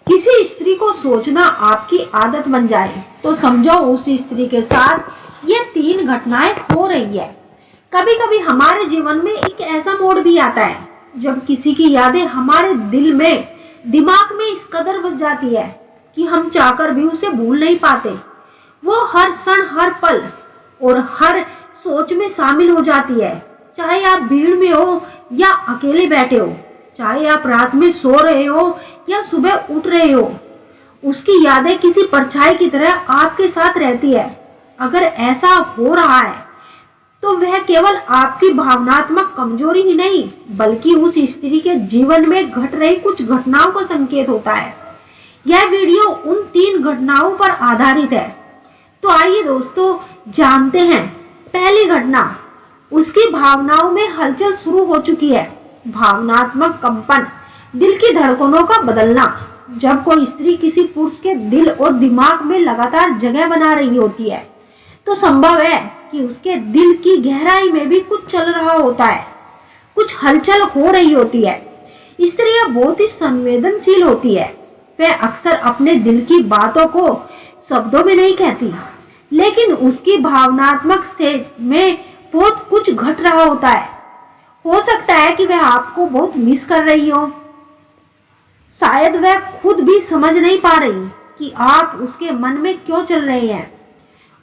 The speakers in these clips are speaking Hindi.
किसी स्त्री को सोचना आपकी आदत बन जाए तो समझो उस स्त्री के साथ ये 3 घटनाएं हो रही है। कभी कभी हमारे जीवन में एक ऐसा मोड़ भी आता है जब किसी की यादें हमारे दिमाग में इस कदर बस जाती है कि हम चाहकर भी उसे भूल नहीं पाते। वो हर क्षण, हर पल और हर सोच में शामिल हो जाती है, चाहे आप भीड़ में हो या अकेले बैठे हो, चाहे आप रात में सो रहे हो या सुबह उठ रहे हो। उसकी यादें किसी परछाई की तरह आपके साथ रहती है। अगर ऐसा हो रहा है तो वह केवल आपकी भावनात्मक कमजोरी ही नहीं बल्कि उस स्त्री के जीवन में घट रही कुछ घटनाओं का संकेत होता है। यह वीडियो उन 3 घटनाओं पर आधारित है। तो आइए दोस्तों जानते हैं। पहली घटना, उसकी भावनाओं में हलचल शुरू हो चुकी है। भावनात्मक कंपन, दिल की धड़कनों का बदलना। जब कोई स्त्री किसी पुरुष के दिल और दिमाग में लगातार जगह बना रही होती है तो संभव है कि उसके दिल की गहराई में भी कुछ चल रहा होता है, कुछ हलचल हो रही होती है। स्त्रियां बहुत ही संवेदनशील होती है। वह अक्सर अपने दिल की बातों को शब्दों में नहीं कहती, लेकिन उसकी भावनात्मक से में बहुत कुछ घट रहा होता है। हो सकता है कि वह आपको बहुत मिस कर रही हो। शायद वह खुद भी समझ नहीं पा रही कि आप उसके मन में क्यों चल रहे हैं।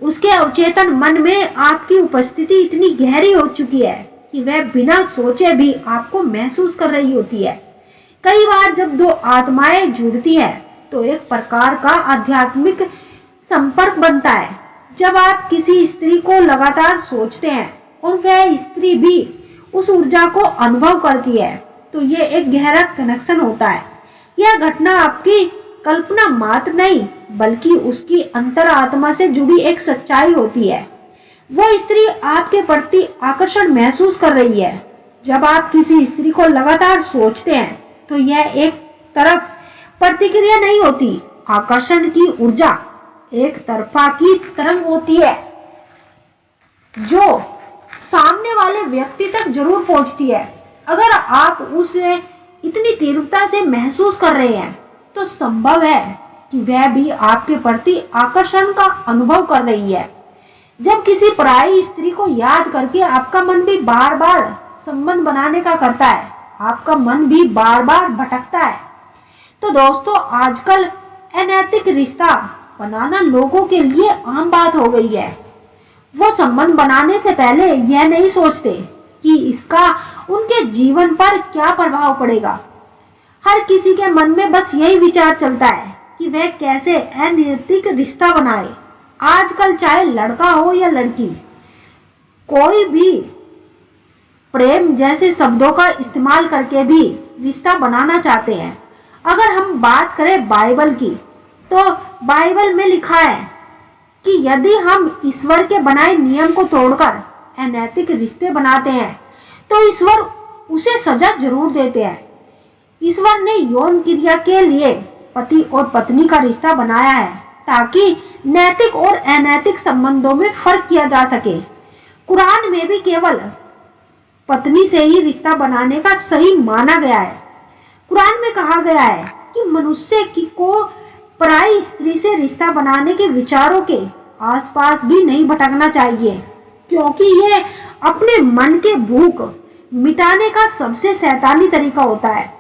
उसके अवचेतन मन में आपकी उपस्थिति इतनी गहरी हो चुकी है कि वह बिना सोचे भी आपको महसूस कर रही होती है। कई बार जब 2 आत्माएं जुड़ती है तो एक प्रकार का आध्यात्मिक संपर्क बनता है। जब आप किसी स्त्री को लगातार सोचते हैं और वह स्त्री भी उस ऊर्जा को अनुभव करती है तो ये एक गहरा कनेक्शन होता है। यह घटना आपकी कल्पना मात्र नहीं बल्कि उसकी अंतरात्मा से जुड़ी एक सच्चाई होती है। वो स्त्री आपके प्रति आकर्षण महसूस कर रही है। जब आप किसी स्त्री को लगातार सोचते हैं तो यह एक तरफ प्रतिक्रिया नहीं होती। आकर्षण की ऊर्जा एक तरफा की तरंग होती है जो सामने वाले व्यक्ति तक जरूर पहुंचती है। अगर आप उसे इतनी तीव्रता से महसूस कर रहे हैं तो संभव है कि वह भी आपके प्रति आकर्षण का अनुभव कर रही है। जब किसी पराई स्त्री को याद करके आपका मन भी बार बार संबंध बनाने का करता है, आपका मन भी बार बार भटकता है। तो दोस्तों आजकल अनैतिक रिश्ता बनाना लोगों के लिए आम बात हो गई है। वो संबंध बनाने से पहले यह नहीं सोचते कि इसका उनके जीवन पर क्या प्रभाव पड़ेगा। हर किसी के मन में बस यही विचार चलता है कि वह कैसे अनैतिक रिश्ता बनाए। आजकल चाहे लड़का हो या लड़की, कोई भी प्रेम जैसे शब्दों का इस्तेमाल करके भी रिश्ता बनाना चाहते हैं। अगर हम बात करें बाइबल की तो बाइबल में लिखा है कि यदि हम ईश्वर के बनाए नियम को तोड़कर अनैतिक रिश्ते बनाते हैं तो ईश्वर उसे सजा जरूर देते हैं। ईश्वर ने यौन क्रिया के लिए पति और पत्नी का रिश्ता बनाया है ताकि नैतिक और अनैतिक संबंधों में फर्क किया जा सके। कुरान में भी केवल पत्नी से ही रिश्ता बनाने का सही माना गया है। कुरान में कहा गया है कि मनुष्य को पराई स्त्री से रिश्ता बनाने के विचारों के आसपास भी नहीं भटकना चाहिए, क्योंकि यह अपने मन के भूख मिटाने का सबसे शैतानी तरीका होता है।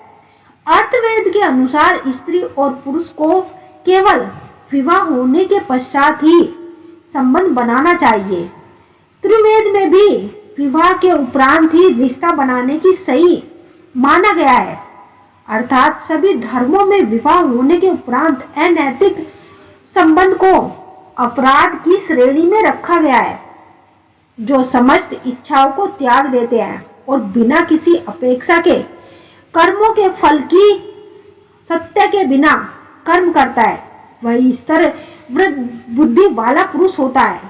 अर्थवेद के अनुसार स्त्री और पुरुष को केवल विवाह होने के पश्चात ही संबंध बनाना चाहिए। त्रिवेद में भी विवाह के उपरांत ही रिश्ता बनाने की सही माना गया है। अर्थात सभी धर्मों में विवाह होने के उपरांत अनैतिक संबंध को अपराध की श्रेणी में रखा गया है, जो समस्त इच्छाओं को त्याग देते हैं और बिना किसी अपेक्षा के कर्मों के फल की सत्य के बिना कर्म करता है। वही स्थिर बुद्धि वाला पुरुष होता है।